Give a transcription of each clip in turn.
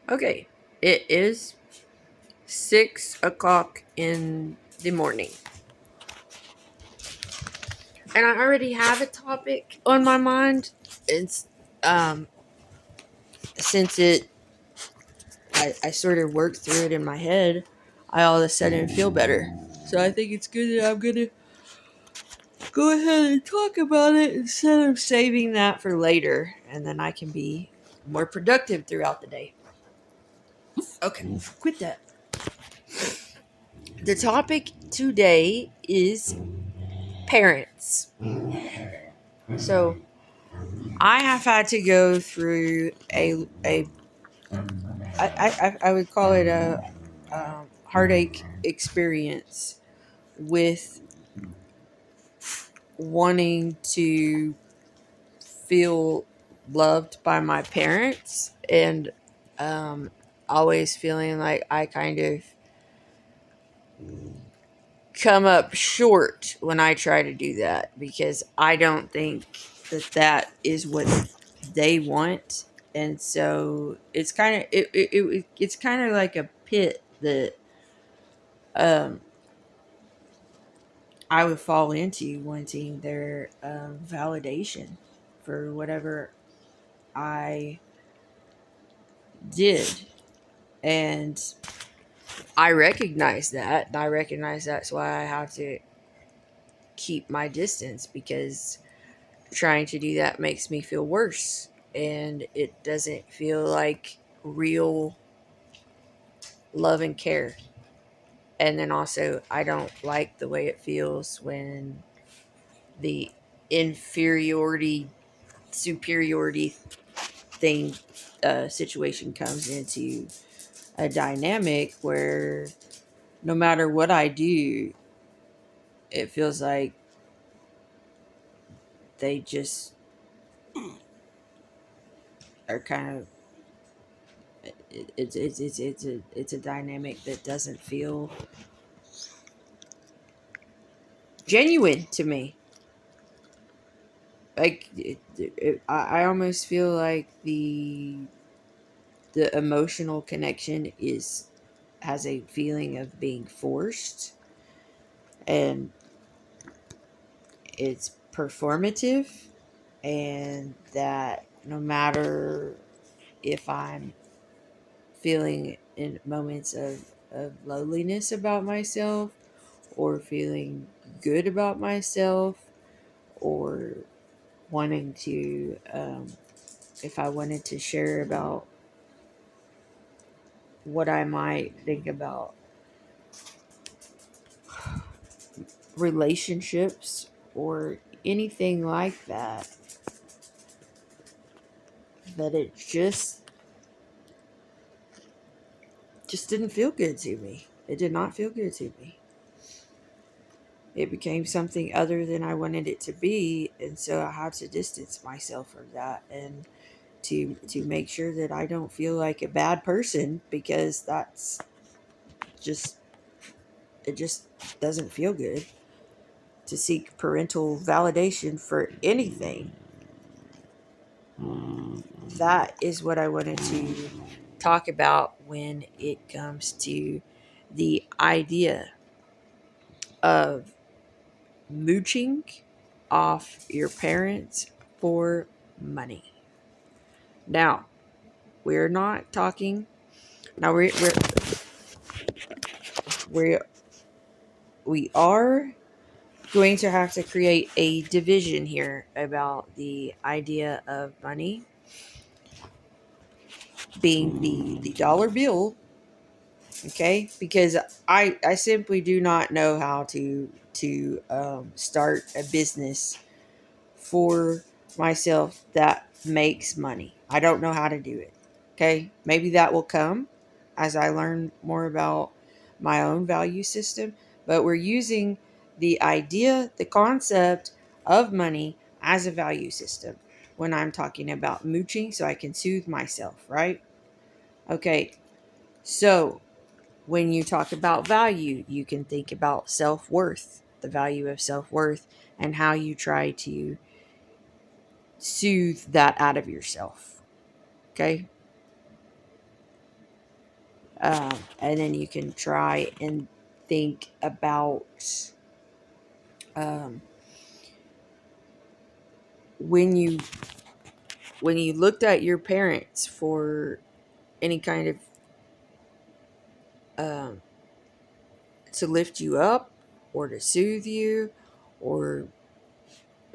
Okay, it is 6 o'clock in the morning, and I already have a topic on my mind. It's um since I sort of worked through it in my head, I all of a sudden feel better. So I think it's good that I'm gonna go ahead and talk about it instead of saving that for later, and then I can be more productive throughout the day. Okay, quit that. The topic today is parents. So I have had to go through I would call it a heartache experience with wanting to feel loved by my parents, and um, always feeling like I kind of come up short when I try to do that, because I don't think that that is what they want. And so it's kind of it's kind of like a pit that um, I would fall into, wanting their validation for whatever I did. And I recognize that. And I recognize that's why I have to keep my distance, because trying to do that makes me feel worse. And it doesn't feel like real love and care. And then also, I don't like the way it feels when the inferiority, superiority thing situation comes into a dynamic where no matter what I do, it feels like they just are kind of it's a dynamic that doesn't feel genuine to me. Like I almost feel like the emotional connection is has a feeling of being forced, and it's performative, and that no matter if I'm feeling in moments of loneliness about myself, or feeling good about myself, or wanting to, if I wanted to share about what I might think about relationships or anything like that, that it just didn't feel good to me. It did not feel good to me. It became something other than I wanted it to be, and so I had to distance myself from that, and to make sure that I don't feel like a bad person, because that's just it just doesn't feel good to seek parental validation for anything. That is what I wanted to talk about when it comes to the idea of mooching off your parents for money. Now, we're not talking. Now we we are going to have to create a division here about the idea of money being the dollar bill. Okay, because I simply do not know how to start a business for myself that makes money. I don't know how to do it. Okay, maybe that will come as I learn more about my own value system, but we're using the idea, the concept of money as a value system when I'm talking about mooching, so I can soothe myself, right? Okay, so when you talk about value, you can think about self worth, the value of self worth, and how you try to soothe that out of yourself. Okay. And then you can try and think about um, when you looked at your parents for any kind of um, to lift you up or to soothe you or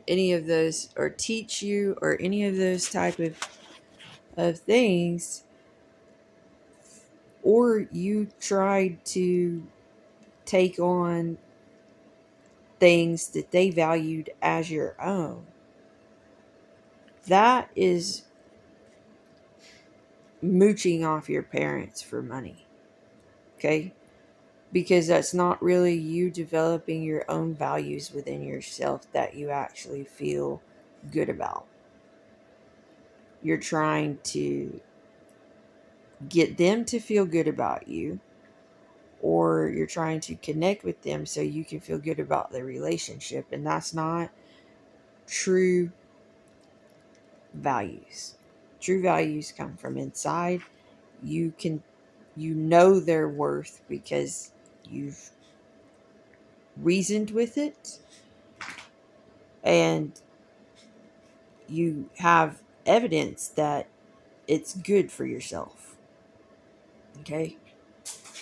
any of those, or teach you, or any of those type of things, or you tried to take on things that they valued as your own, that is mooching off your parents for money. Okay? Because that's not really you developing your own values within yourself that you actually feel good about. You're trying to get them to feel good about you, or you're trying to connect with them so you can feel good about the relationship, and that's not true values. True values come from inside. You know their worth because you've reasoned with it, and you have evidence that it's good for yourself. Okay?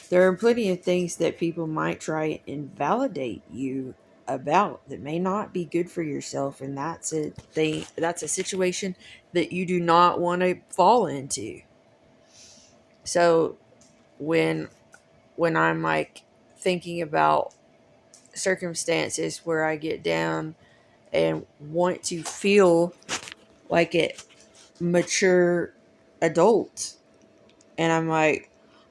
There are plenty of things that people might try and validate you about that may not be good for yourself, and that's a situation that you do not want to fall into. So when I'm like thinking about circumstances where I get down and want to feel like a mature adult, and I'm like,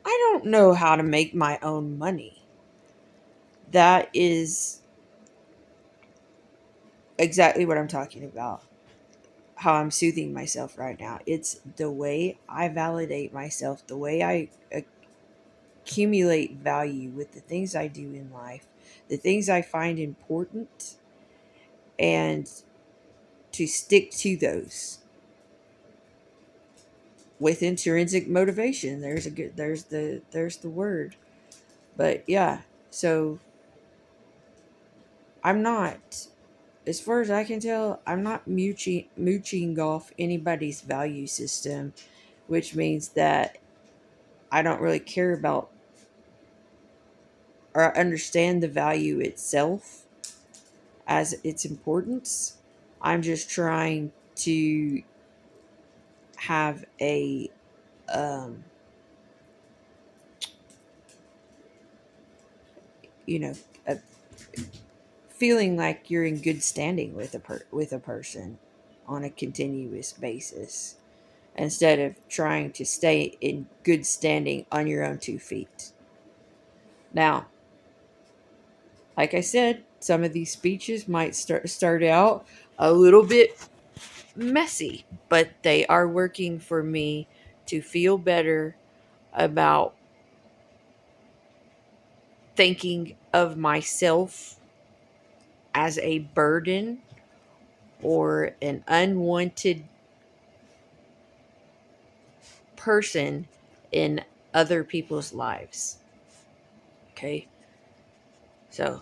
I don't know how to make my own money. That is exactly what I'm talking about. How I'm soothing myself right now. It's the way I validate myself, the way I accumulate value with the things I do in life, the things I find important, and to stick to those with intrinsic motivation. There's the word. But yeah, so I'm not, as far as I can tell, I'm not mooching off anybody's value system, which means that I don't really care about or understand the value itself as its importance. I'm just trying to have um, you know, a feeling like you're in good standing with with a person on a continuous basis, instead of trying to stay in good standing on your own 2 feet. Now, like I said, some of these speeches might start out a little bit messy, but they are working for me to feel better about thinking of myself as a burden or an unwanted person in other people's lives. Okay? So,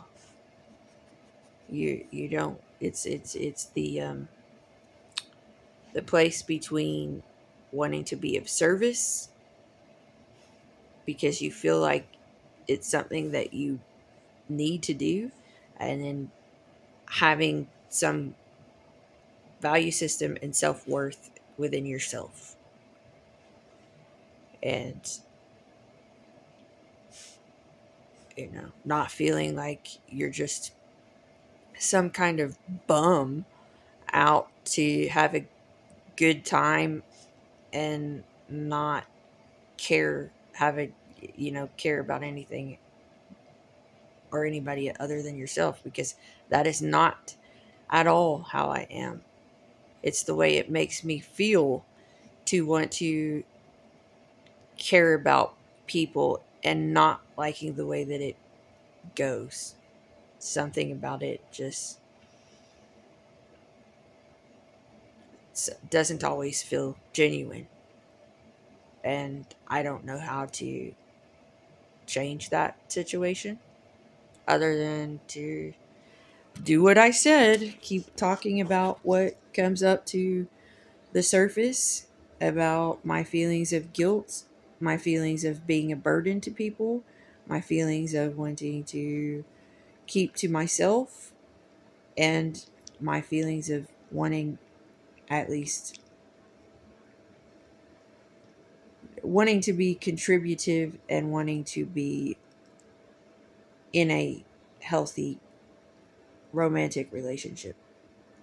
you don't, it's the place between wanting to be of service because you feel like it's something that you need to do, and then having some value system and self-worth within yourself, and not feeling like you're just some kind of bum out to have a good time and not have a care about anything or anybody other than yourself, because that is not at all how I am. It's the way it makes me feel to want to care about people and not liking the way that it goes. Something about it just doesn't always feel genuine. And I don't know how to. change that situation other than to do what I said, keep talking about what comes up to the surface about my feelings of guilt, my feelings of being a burden to people, my feelings of wanting to keep to myself, and my feelings of wanting, at least wanting to be contributive and wanting to be in a healthy romantic relationship,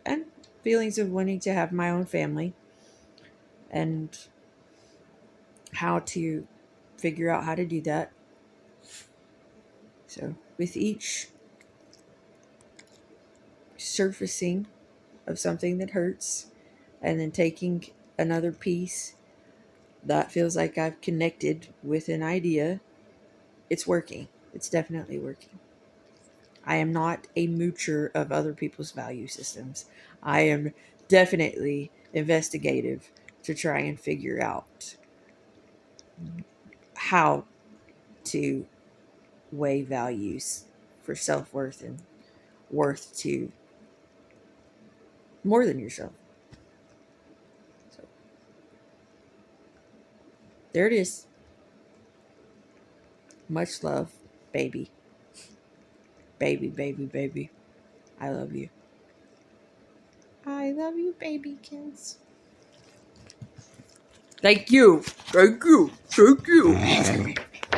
and feelings of wanting to have my own family, and how to figure out how to do that. So, with each surfacing of something that hurts, and then taking another piece that feels like I've connected with an idea, it's working. It's definitely working. I am not a moocher of other people's value systems. I am definitely investigative to try and figure out how to weigh values for self worth and worth to more than yourself. So there it is. Much love, baby. Baby, baby, baby. I love you. I love you, babykins. Thank you. Thank you. Thank you.